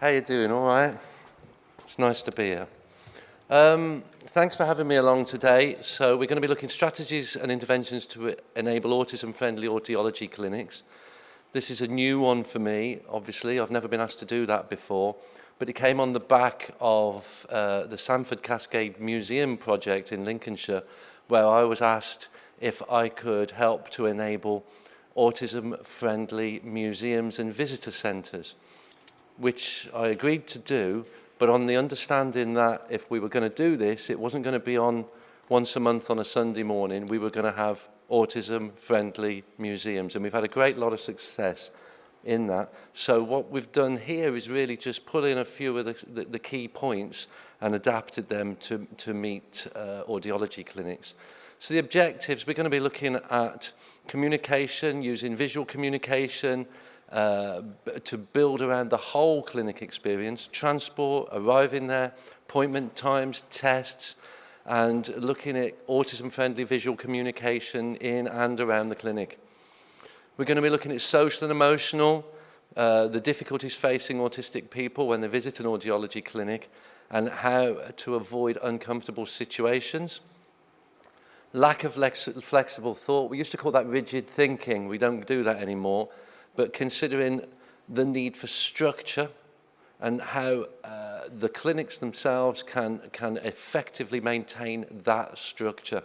How you doing? All right? It's nice to be here. Thanks for having me along today. So we're going to be looking at strategies and interventions to enable autism-friendly audiology clinics. This is a new one for me, obviously. I've never been asked to do that before, but it came on the back of the Bamford Cascade Museum project in Lincolnshire, where I was asked if I could help to enable autism-friendly museums and visitor centres, which I agreed to do, but on the understanding that if we were going to do this, it wasn't going to be on once a month on a Sunday morning. We were going to have autism-friendly museums, and we've had a great lot of success in that. So what we've done here is really just pull in a few of the key points and adapted them to meet audiology clinics. So the objectives, we're going to be looking at communication, using visual communication, to build around the whole clinic experience, transport, arriving there, appointment times, tests, and looking at autism-friendly visual communication in and around the clinic. We're going to be looking at social and emotional, the difficulties facing autistic people when they visit an audiology clinic, and how to avoid uncomfortable situations. Lack of flexible thought. We used to call that rigid thinking. We don't do that anymore. But considering the need for structure and how the clinics themselves can effectively maintain that structure.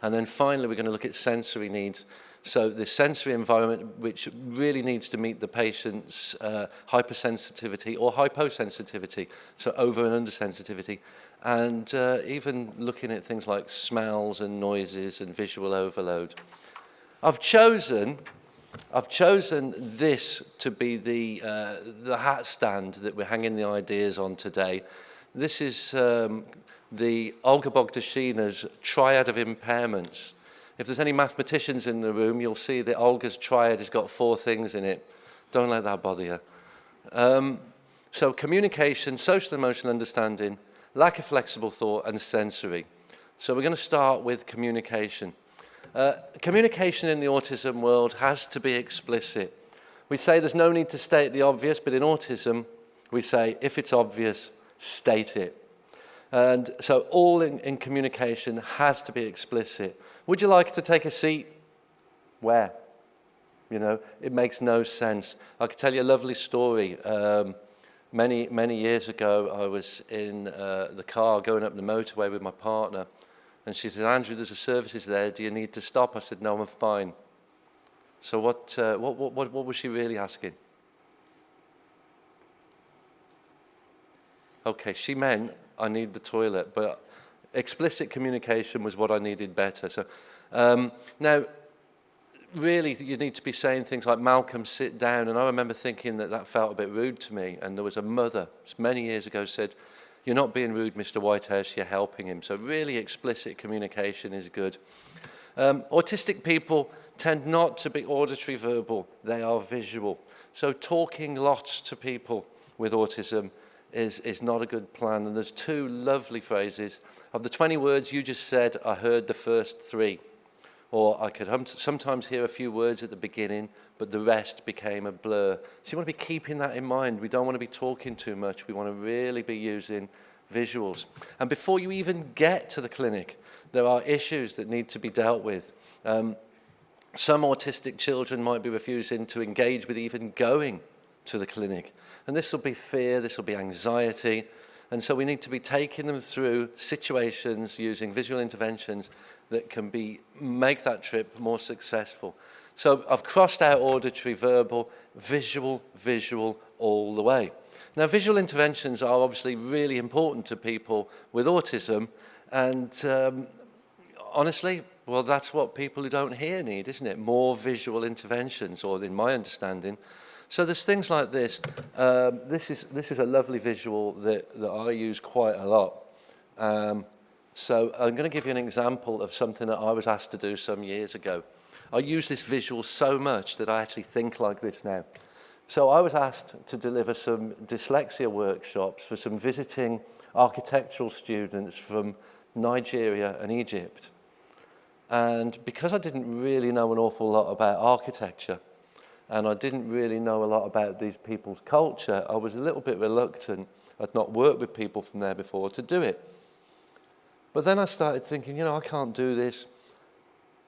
And then finally, we're going to look at sensory needs. So the sensory environment, which really needs to meet the patient's hypersensitivity or hyposensitivity, so over and under sensitivity, and even looking at things like smells and noises and visual overload. I've chosen this to be the hat stand that we're hanging the ideas on today. This is the Olga Bogdashina's triad of impairments. If there's any mathematicians in the room, you'll see that Olga's triad has got 4 things in it. Don't let that bother you. So communication, social and emotional understanding, lack of flexible thought, and sensory. So we're going to start with communication. Communication in the autism world has to be explicit. We say there's no need to state the obvious, but in autism, we say, if it's obvious, state it. And so all in communication has to be explicit. Would you like to take a seat? Where? You know, it makes no sense. I could tell you a lovely story. Many years ago, I was in the car going up the motorway with my partner, and she said, Andrew, there's a services there. Do you need to stop? I said, no, I'm fine. So what was she really asking? Okay, she meant I need the toilet, but explicit communication was what I needed better. So now, really, you need to be saying things like, Malcolm, sit down. And I remember thinking that felt a bit rude to me. And there was a mother, many years ago, said, you're not being rude, Mr. Whitehouse, you're helping him. So really explicit communication is good. Autistic people tend not to be auditory verbal, they are visual. So talking lots to people with autism is not a good plan. And there's 2 lovely phrases. Of the 20 words you just said, I heard the first 3. Or I could sometimes hear a few words at the beginning, but the rest became a blur. So you want to be keeping that in mind. We don't want to be talking too much. We want to really be using visuals. And before you even get to the clinic, there are issues that need to be dealt with. Some autistic children might be refusing to engage with even going to the clinic. And this will be fear, this will be anxiety. And so we need to be taking them through situations using visual interventions that can make that trip more successful. So I've crossed out auditory, verbal, visual, all the way. Now, visual interventions are obviously really important to people with autism, and honestly, well, that's what people who don't hear need, isn't it? More visual interventions, or in my understanding. So there's things like this. This is a lovely visual that I use quite a lot. So I'm going to give you an example of something that I was asked to do some years ago. I use this visual so much that I actually think like this now. So I was asked to deliver some dyslexia workshops for some visiting architectural students from Nigeria and Egypt. And because I didn't really know an awful lot about architecture, and I didn't really know a lot about these people's culture, I was a little bit reluctant. I'd not worked with people from there before to do it. But then I started thinking, I can't do this.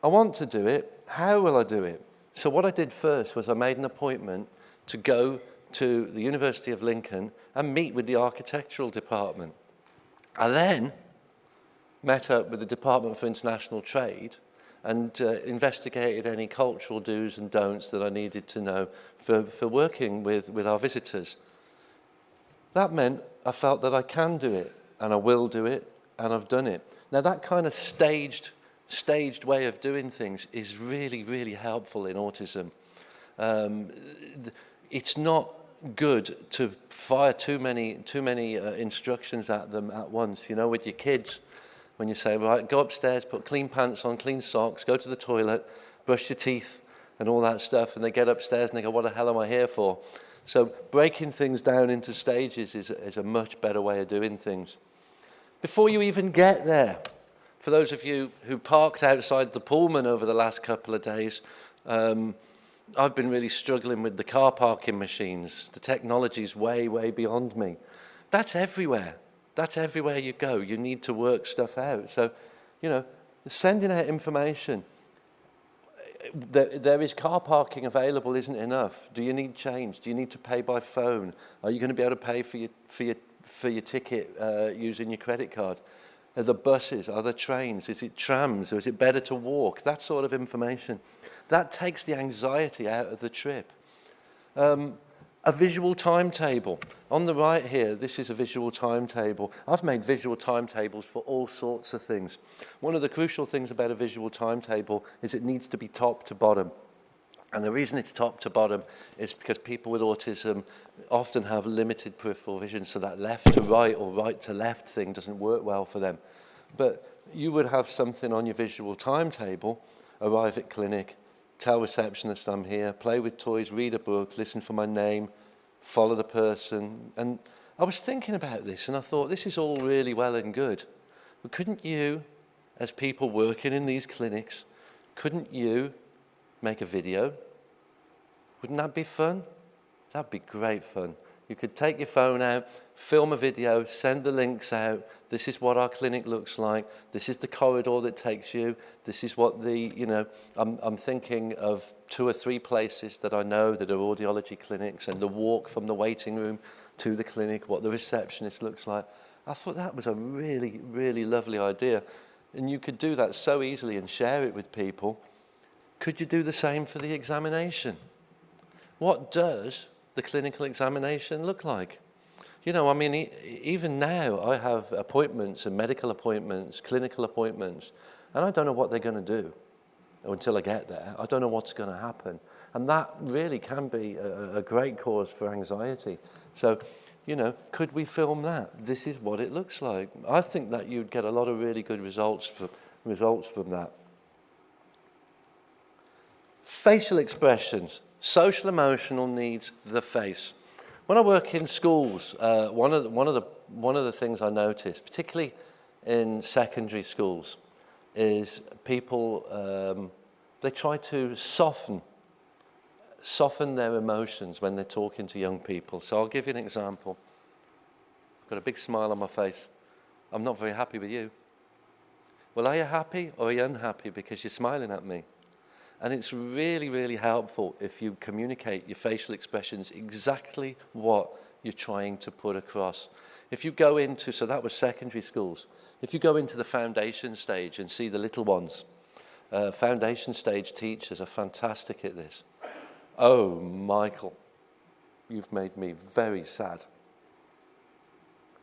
I want to do it. How will I do it? So what I did first was I made an appointment to go to the University of Lincoln and meet with the architectural department. I then met up with the Department for International Trade and investigated any cultural do's and don'ts that I needed to know for working with our visitors. That meant I felt that I can do it, and I will do it, and I've done it. Now, that kind of staged way of doing things is really, really helpful in autism. It's not good to fire too many instructions at them at once. With your kids, when you say, right, go upstairs, put clean pants on, clean socks, go to the toilet, brush your teeth, and all that stuff, and they get upstairs and they go, what the hell am I here for? So breaking things down into stages is a much better way of doing things. Before you even get there, for those of you who parked outside the Pullman over the last couple of days, I've been really struggling with the car parking machines. The technology's way, way beyond me. That's everywhere. That's everywhere you go. You need to work stuff out. So, sending out information. There is car parking available isn't enough. Do you need change? Do you need to pay by phone? Are you going to be able to pay for your ticket using your credit card? Are there buses? Are there trains? Is it trams? Or is it better to walk? That sort of information. That takes the anxiety out of the trip. A visual timetable. On the right here, this is a visual timetable. I've made visual timetables for all sorts of things. One of the crucial things about a visual timetable is it needs to be top to bottom. And the reason it's top to bottom is because people with autism often have limited peripheral vision, so that left to right or right to left thing doesn't work well for them. But you would have something on your visual timetable: arrive at clinic, tell receptionist I'm here, play with toys, read a book, listen for my name, follow the person. And I was thinking about this and I thought, this is all really well and good. But couldn't you, as people working in these clinics, couldn't you make a video? Wouldn't that be fun? That'd be great fun. You could take your phone out, film a video, send the links out. This is what our clinic looks like. This is the corridor that takes you. This is what I'm thinking of 2 or 3 places that I know that are audiology clinics, and the walk from the waiting room to the clinic, what the receptionist looks like. I thought that was a really, really lovely idea. And you could do that so easily and share it with people. Could you do the same for the examination? What does the clinical examination look like? Even now I have appointments and medical appointments, clinical appointments, and I don't know what they're going to do until I get there. I don't know what's going to happen. And that really can be a great cause for anxiety. So, could we film that? This is what it looks like. I think that you'd get a lot of really good results from that. Facial expressions, social emotional needs, the face. When I work in schools, one of the things I notice, particularly in secondary schools, is people they try to soften their emotions when they're talking to young people. So I'll give you an example. I've got a big smile on my face. I'm not very happy with you. Well, are you happy or are you unhappy because you're smiling at me? And it's really, really helpful if you communicate your facial expressions exactly what you're trying to put across. If you go into, so that was secondary schools, if you go into the foundation stage and see the little ones, foundation stage teachers are fantastic at this. Oh, Michael, you've made me very sad.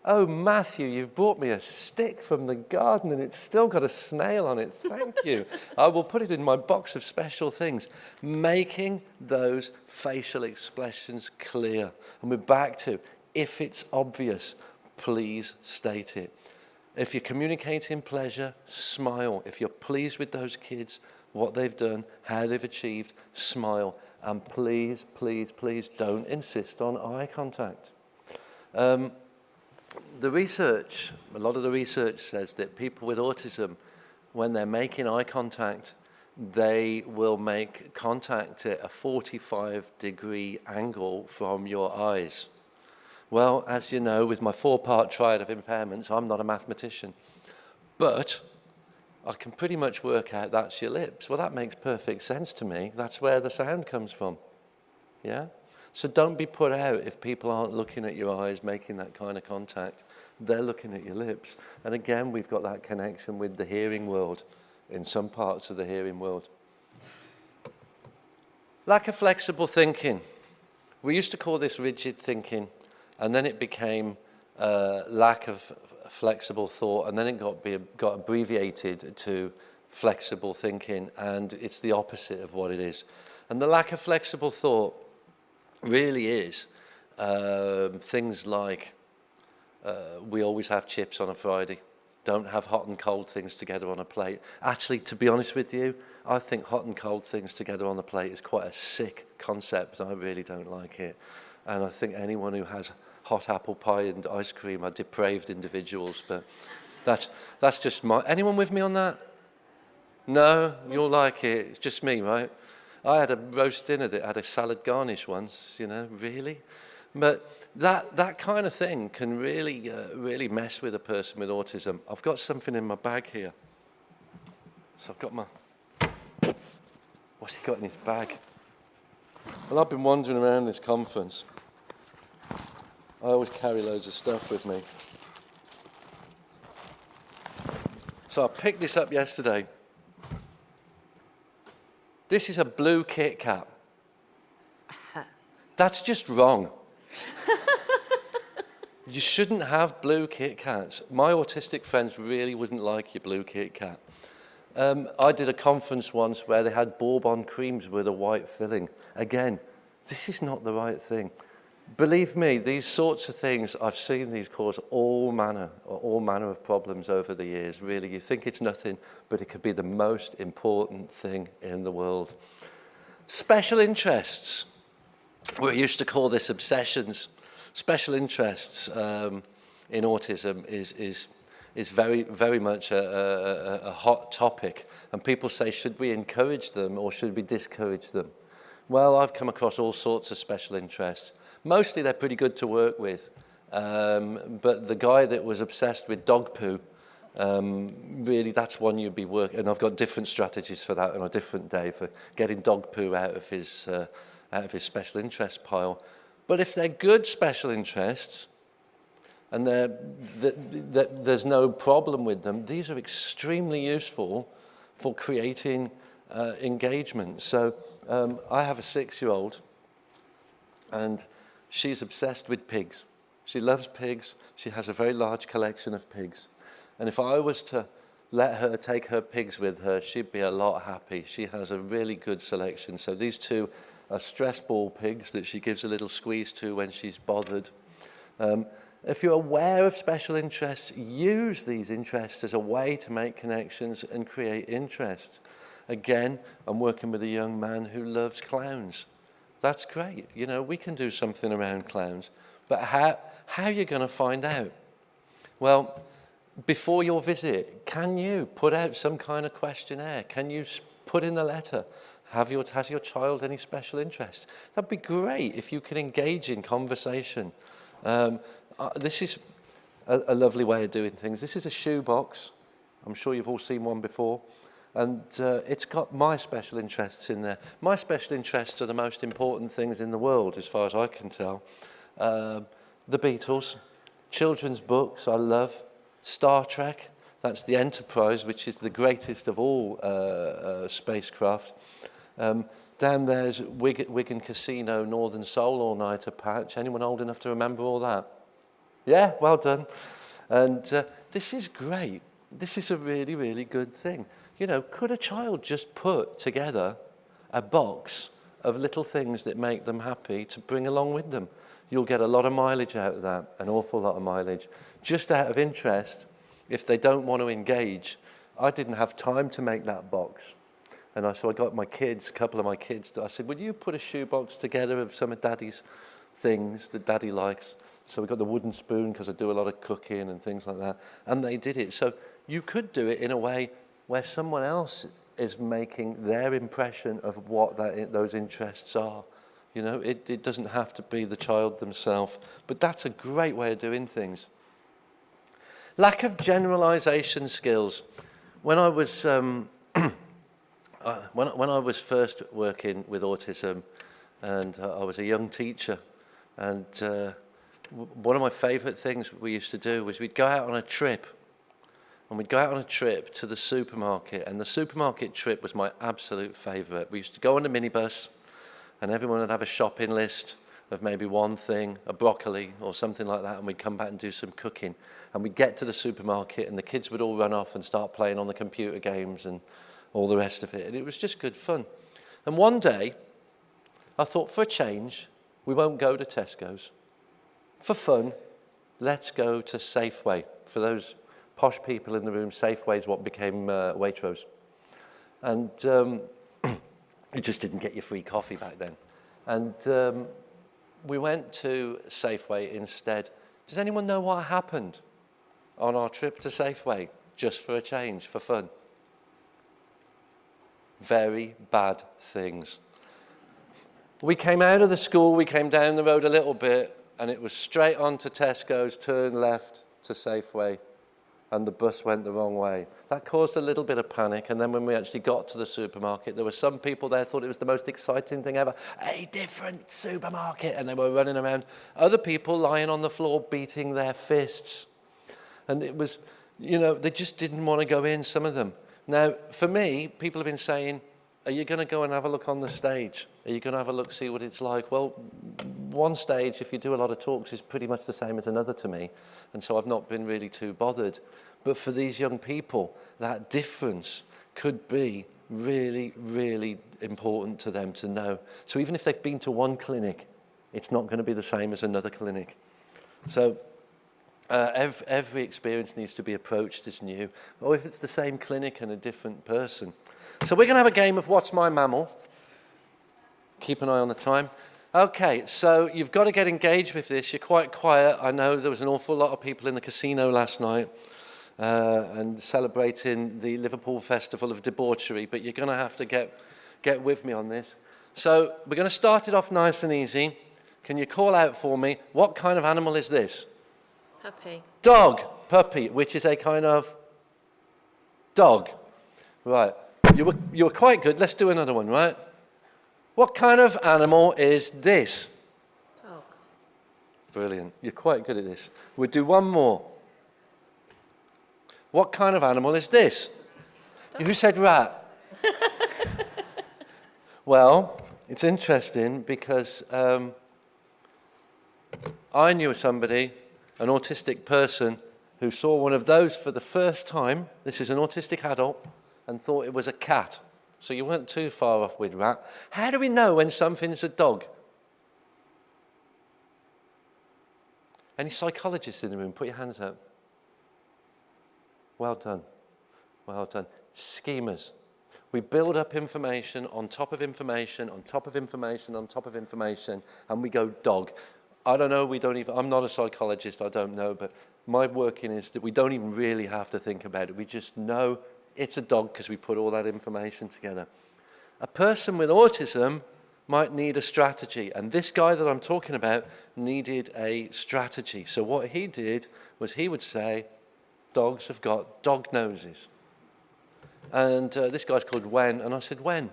Oh, Matthew, you've brought me a stick from the garden and it's still got a snail on it. Thank you. I will put it in my box of special things. Making those facial expressions clear. And we're back to, if it's obvious, please state it. If you're communicating pleasure, smile. If you're pleased with those kids, what they've done, how they've achieved, smile. And please, please, please don't insist on eye contact. The research, a lot of the research says that people with autism, when they're making eye contact, they will make contact at a 45-degree angle from your eyes. Well, as you know, with my 4-part triad of impairments, I'm not a mathematician. But I can pretty much work out that's your lips. Well, that makes perfect sense to me. That's where the sound comes from. Yeah? So don't be put out if people aren't looking at your eyes, making that kind of contact. They're looking at your lips. And again, we've got that connection with the hearing world, in some parts of the hearing world. Lack of flexible thinking. We used to call this rigid thinking, and then it became lack of flexible thought, and then it got abbreviated to flexible thinking, and it's the opposite of what it is. And the lack of flexible thought really is things like we always have chips on a Friday. Don't have hot and cold things together on a plate. Actually, to be honest with you, I think hot and cold things together on a plate is quite a sick concept. I really don't like it. And I think anyone who has hot apple pie and ice cream are depraved individuals. But that's just my... Anyone with me on that? No? You'll like it. It's just me, right? I had a roast dinner that had a salad garnish once, you know, really? But that kind of thing can really, really mess with a person with autism. I've got something in my bag here. So I've got my... What's he got in his bag? Well, I've been wandering around this conference. I always carry loads of stuff with me. So I picked this up yesterday. This is a blue Kit Kat. That's just wrong. You shouldn't have blue Kit Kats. My autistic friends really wouldn't like your blue Kit Kat. I did a conference once where they had bourbon creams with a white filling. Again, this is not the right thing. Believe me, these sorts of things, I've seen these cause all manner of problems over the years. Really, you think it's nothing, but it could be the most important thing in the world. Special interests. We used to call this obsessions. Special interests in autism is very, very much a hot topic. And people say, should we encourage them or should we discourage them? Well, I've come across all sorts of special interests. Mostly they're pretty good to work with. But the guy that was obsessed with dog poo, really that's one you'd be working, and I've got different strategies for that on a different day for getting dog poo out of his special interest pile. But if they're good special interests, and there's no problem with them, these are extremely useful for creating engagement. So I have a 6-year-old, and she's obsessed with pigs. She loves pigs. She has a very large collection of pigs. And if I was to let her take her pigs with her, she'd be a lot happy. She has a really good selection. So these two are stress ball pigs that she gives a little squeeze to when she's bothered. If you're aware of special interests, use these interests as a way to make connections and create interest. Again, I'm working with a young man who loves clowns. That's great. You know, we can do something around clowns. But how are you going to find out? Well, before your visit, can you put out some kind of questionnaire? Can you put in the letter, has your child any special interest? That'd be great if you could engage in conversation. This is a lovely way of doing things. This is a shoebox. I'm sure you've all seen one before. And it's got my special interests in there. My special interests are the most important things in the world, as far as I can tell. The Beatles, children's books I love, Star Trek, that's the Enterprise, which is the greatest of all spacecraft. Down there's Wigan Casino, Northern Soul All-Nighter patch. Anyone old enough to remember all that? Yeah, well done. And this is great. This is a really, really good thing. You know, could a child just put together a box of little things that make them happy to bring along with them? You'll get a lot of mileage out of that, an awful lot of mileage. Just out of interest, if they don't want to engage, I didn't have time to make that box. And so I got my kids, a couple of my kids, I said, would you put a shoebox together of some of Daddy's things that Daddy likes? So we got the wooden spoon because I do a lot of cooking and things like that. And they did it. So you could do it in a way where someone else is making their impression of what those interests are. You know, it doesn't have to be the child themselves, but that's a great way of doing things. Lack of generalization skills. When I was when I was first working with autism, and I was a young teacher, and one of my favourite things we used to do was we'd go out on a trip, and we'd go out on a trip to the supermarket, and the supermarket trip was my absolute favourite. We used to go on a minibus, and everyone would have a shopping list of maybe one thing, a broccoli or something like that, and we'd come back and do some cooking. And we'd get to the supermarket, and the kids would all run off and start playing on the computer games and all the rest of it. And it was just good fun. And one day, I thought, for a change, we won't go to Tesco's. For fun, let's go to Safeway. For those posh people in the room, Safeway is what became Waitrose. And you just didn't get your free coffee back then. And we went to Safeway instead. Does anyone know what happened on our trip to Safeway, just for a change, for fun? Very bad things. We came out of the school, we came down the road a little bit, and it was straight on to Tesco's, turn left to Safeway, and the bus went the wrong way. That caused a little bit of panic, and then when we actually got to the supermarket, there were some people there who thought it was the most exciting thing ever, a different supermarket, and they were running around. Other people lying on the floor beating their fists. And it was, you know, they just didn't want to go in, some of them. Now, for me, people have been saying, are you going to go and have a look on the stage? Are you going to have a look, see what it's like? Well, one stage, if you do a lot of talks, is pretty much the same as another to me. And so I've not been really too bothered. But for these young people, that difference could be really, really important to them to know. So even if they've been to one clinic, it's not going to be the same as another clinic. So every experience needs to be approached as new, or if it's the same clinic and a different person. So we're going to have a game of What's My Mammal? Keep an eye on the time. Okay, so you've got to get engaged with this. You're quite quiet. I know there was an awful lot of people in the casino last night and celebrating the Liverpool Festival of Debauchery, but you're going to have to get with me on this. So we're going to start it off nice and easy. Can you call out for me, what kind of animal is this? Puppy. Dog. Puppy, which is a kind of dog. Right. You were quite good. Let's do another one, right? What kind of animal is this? Dog. Brilliant. You're quite good at this. We'll do one more. What kind of animal is this? Dog. Who said rat? Well, it's interesting because I knew somebody, an autistic person, who saw one of those for the first time. This is an autistic adult, and thought it was a cat. So you weren't too far off with rat. How do we know when something's a dog? Any psychologists in the room? Put your hands up. Well done. Well done. Schemers. We build up information on top of information, on top of information, on top of information, and we go dog. I don't know, I'm not a psychologist, I don't know, but my working is that we don't even really have to think about it. We just know it's a dog because we put all that information together. A person with autism might need a strategy, and this guy that I'm talking about needed a strategy. So what he did was he would say, dogs have got dog noses. And this guy's called Wen, and I said, Wen,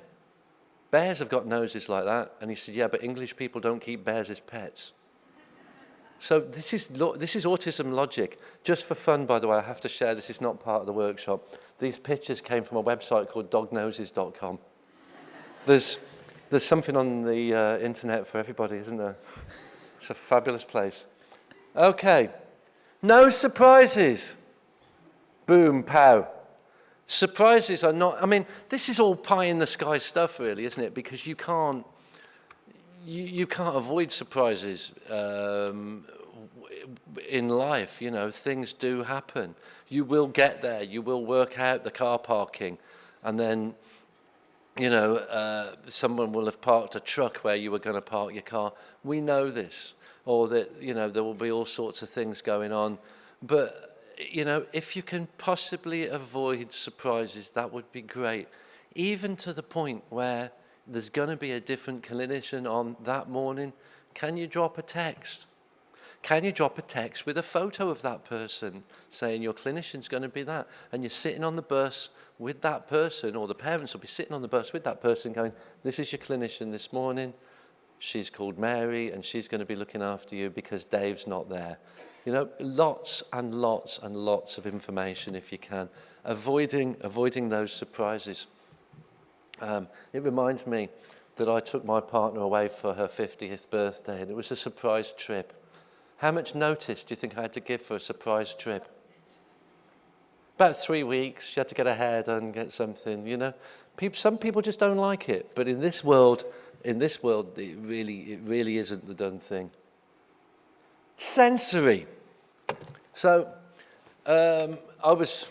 bears have got noses like that. And he said, yeah, but English people don't keep bears as pets. So this is autism logic. Just for fun, by the way, I have to share, this is not part of the workshop. These pictures came from a website called dognoses.com. There's something on the internet for everybody, isn't there? It's a fabulous place. Okay, no surprises. Boom, pow. Surprises are not, I mean, this is all pie in the sky stuff really, isn't it? Because you can't avoid surprises in life, you know, things do happen. You will get there, you will work out the car parking, and then, you know, someone will have parked a truck where you were going to park your car. We know this, or that, you know, there will be all sorts of things going on. But, you know, if you can possibly avoid surprises, that would be great. even to the point where there's going to be a different clinician on that morning. Can you drop a text? Can you drop a text with a photo of that person saying your clinician's going to be that? And you're sitting on the bus with that person, or the parents will be sitting on the bus with that person going, this is your clinician this morning. She's called Mary, and she's going to be looking after you because Dave's not there. You know, lots and lots and lots of information if you can. Avoiding those surprises. It reminds me that I took my partner away for her 50th birthday, and it was a surprise trip. How much notice do you think I had to give for a surprise trip? About 3 weeks. She had to get her hair done, get something, you know. Some people just don't like it, but in this world, it really isn't the done thing. Sensory. So, I was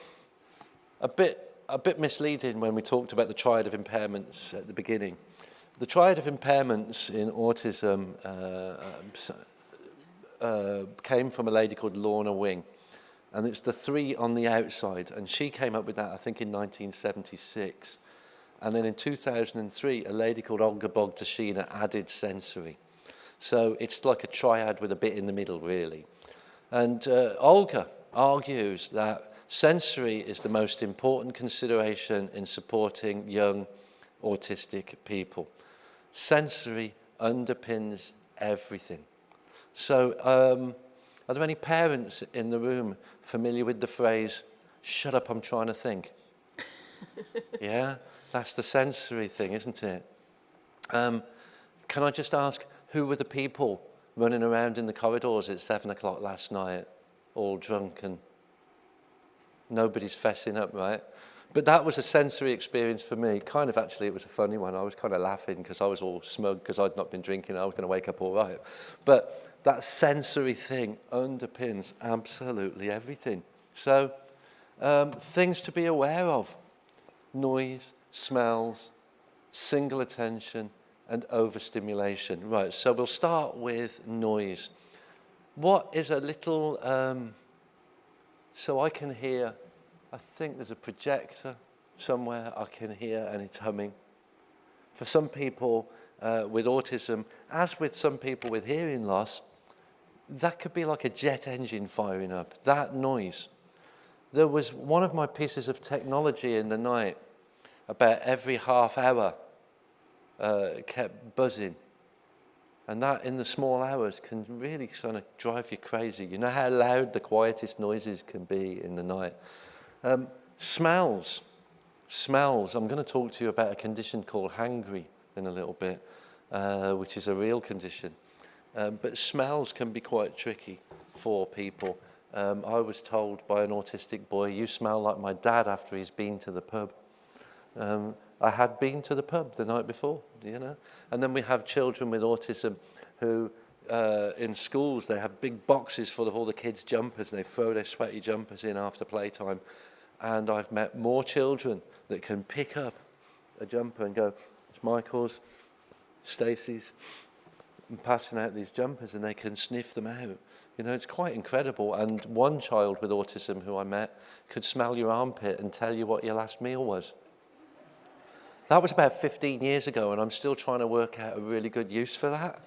a bit misleading when we talked about the triad of impairments at the beginning. The triad of impairments in autism came from a lady called Lorna Wing, and it's the 3 on the outside, and she came up with that, I think, in 1976. And then in 2003, a lady called Olga Bogdashina added sensory. So it's like a triad with a bit in the middle, really. And Olga argues that sensory is the most important consideration in supporting young autistic people. Sensory underpins everything. So are there any parents in the room familiar with the phrase, shut up, I'm trying to think? Yeah, that's the sensory thing, isn't it? Can I just ask, who were the people running around in the corridors at 7 o'clock last night, all drunk, and nobody's fessing up, right? But that was a sensory experience for me. Kind of, actually, it was a funny one. I was kind of laughing because I was all smug because I'd not been drinking. I was going to wake up all right. But that sensory thing underpins absolutely everything. So things to be aware of: noise, smells, single attention, and overstimulation. Right, so we'll start with noise. What is a little, so I can hear, I think there's a projector somewhere I can hear, and it's humming. For some people with autism, as with some people with hearing loss, that could be like a jet engine firing up, that noise. There was one of my pieces of technology in the night, about every half hour, kept buzzing. And that, in the small hours, can really sort of drive you crazy. You know how loud the quietest noises can be in the night. Smells. I'm going to talk to you about a condition called hangry in a little bit, which is a real condition. But smells can be quite tricky for people. I was told by an autistic boy, you smell like my dad after he's been to the pub. I had been to the pub the night before, you know. And then we have children with autism who, in schools, they have big boxes full of all the kids' jumpers, and they throw their sweaty jumpers in after playtime. And I've met more children that can pick up a jumper and go, it's Michael's, Stacey's, and passing out these jumpers, and they can sniff them out. You know, it's quite incredible. And one child with autism who I met could smell your armpit and tell you what your last meal was. That was about 15 years ago, and I'm still trying to work out a really good use for that.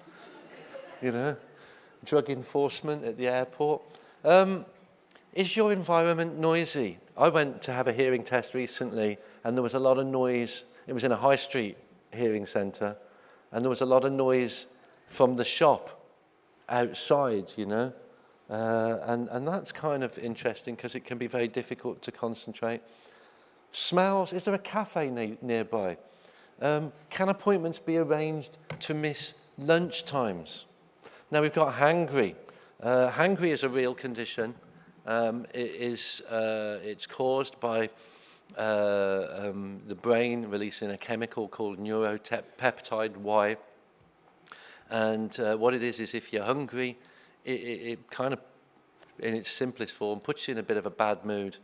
You know, drug enforcement at the airport. Is your environment noisy? I went to have a hearing test recently, and there was a lot of noise. It was in a high street hearing centre, and there was a lot of noise from the shop outside, you know. And that's kind of interesting because it can be very difficult to concentrate. Smells. Is there a cafe nearby? Can appointments be arranged to miss lunch times? Now we've got hangry. Hangry is a real condition. It's caused by the brain releasing a chemical called neuropeptide Y. And what it is if you're hungry, it kind of, in its simplest form, puts you in a bit of a bad mood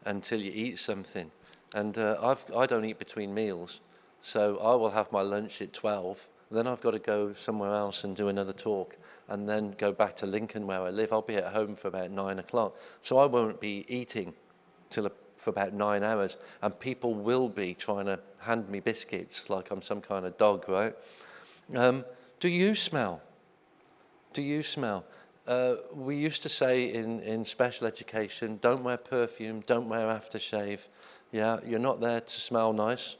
until you eat something. And I don't eat between meals, so I will have my lunch at 12, then I've got to go somewhere else and do another talk, and then go back to Lincoln where I live. I'll be at home for about 9 o'clock, so I won't be eating till for about 9 hours, and people will be trying to hand me biscuits like I'm some kind of dog, right? Do you smell? Do you smell? We used to say in special education, don't wear perfume, don't wear aftershave. Yeah, you're not there to smell nice.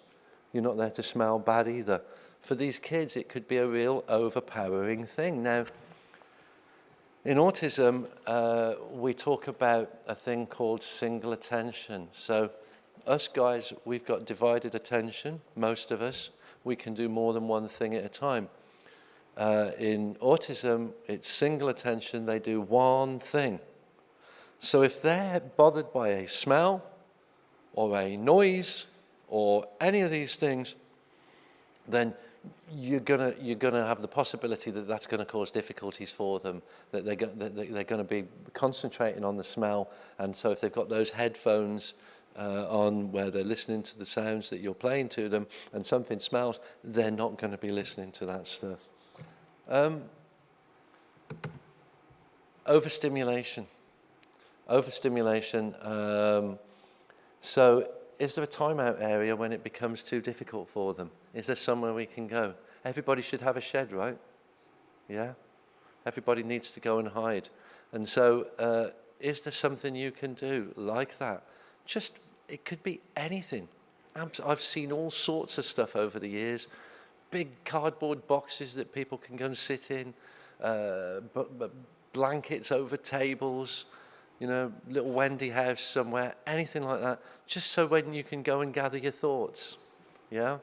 You're not there to smell bad either. For these kids, it could be a real overpowering thing. Now, in autism, we talk about a thing called single attention. So us guys, we've got divided attention, most of us. We can do more than one thing at a time. In autism, it's single attention. They do one thing. So if they're bothered by a smell or a noise or any of these things, then you're gonna have the possibility that that's going to cause difficulties for them, that they're going to be concentrating on the smell. And so if they've got those headphones on where they're listening to the sounds that you're playing to them and something smells, they're not going to be listening to that stuff. Overstimulation. So is there a timeout area when it becomes too difficult for them? Is there somewhere we can go? Everybody should have a shed, right? Yeah? Everybody needs to go and hide. And so is there something you can do like that? Just, it could be anything. I've seen all sorts of stuff over the years. Big cardboard boxes that people can go and sit in, blankets over tables, you know, little Wendy house somewhere, anything like that, just so when you can go and gather your thoughts, yeah?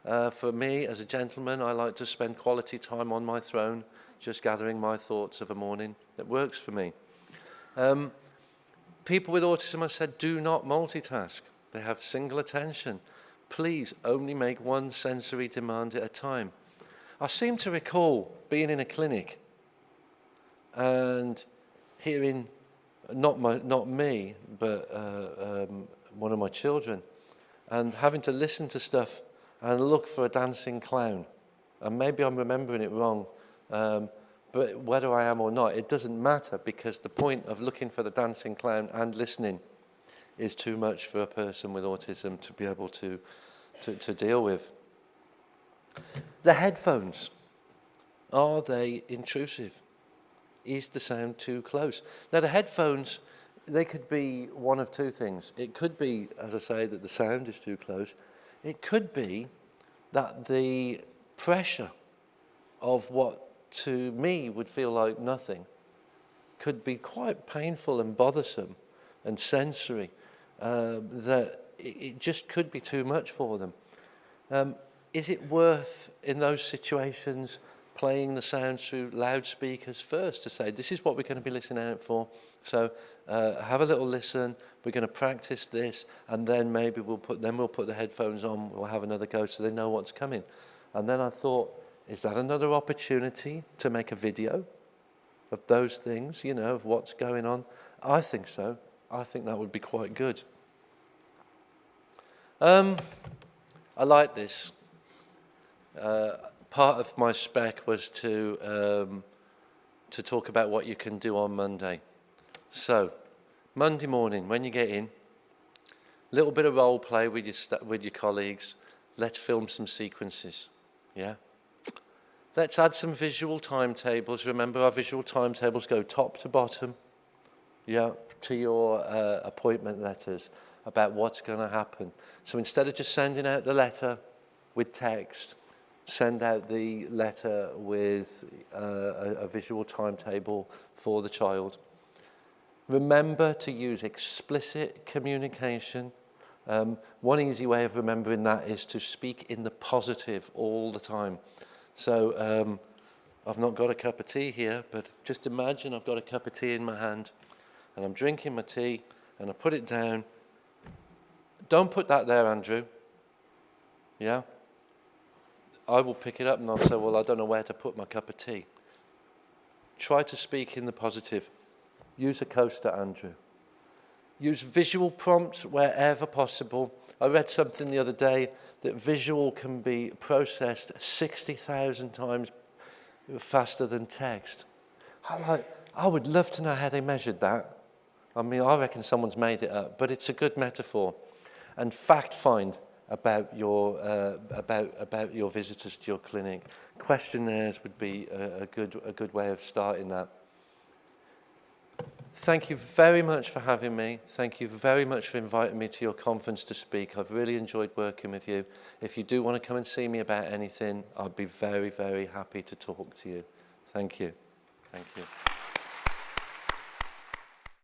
For me, as a gentleman, I like to spend quality time on my throne, just gathering my thoughts of a morning. That works for me. People with autism, I said, do not multitask. They have single attention. Please only make one sensory demand at a time. I seem to recall being in a clinic and hearing, not me, but one of my children, and having to listen to stuff and look for a dancing clown. And maybe I'm remembering it wrong, but whether I am or not, it doesn't matter, because the point of looking for the dancing clown and listening is too much for a person with autism to be able to deal with. The headphones, are they intrusive? Is the sound too close? Now the headphones, they could be one of two things. It could be, as I say, that the sound is too close. It could be that the pressure of what to me would feel like nothing could be quite painful and bothersome and sensory, that it just could be too much for them. Is it worth, in those situations, playing the sounds through loudspeakers first to say, this is what we're going to be listening out for, so have a little listen, we're going to practice this, and then maybe we'll put the headphones on, we'll have another go so they know what's coming. And then I thought, is that another opportunity to make a video of those things, you know, of what's going on? I think so. I think that would be quite good. I like this. Part of my spec was to talk about what you can do on Monday. So, Monday morning, when you get in, a little bit of role play with your colleagues. Let's film some sequences, yeah? Let's add some visual timetables. Remember, our visual timetables go top to bottom, yeah, to your appointment letters about what's going to happen. So instead of just sending out the letter with text, send out the letter with a visual timetable for the child. Remember to use explicit communication. One easy way of remembering that is to speak in the positive all the time. So I've not got a cup of tea here, but just imagine I've got a cup of tea in my hand and I'm drinking my tea and I put it down. Don't put that there, Andrew. Yeah? I will pick it up and I'll say, well, I don't know where to put my cup of tea. Try to speak in the positive. Use a coaster, Andrew. Use visual prompts wherever possible. I read something the other day that visual can be processed 60,000 times faster than text. I would love to know how they measured that. I mean, I reckon someone's made it up, but it's a good metaphor. And fact find about your visitors to your clinic. Questionnaires would be a good way of starting that. Thank you very much for having me. Thank you very much for inviting me to your conference to speak. I've really enjoyed working with you. If you do want to come and see me about anything, I'd be very, very happy to talk to you. Thank you. Thank you.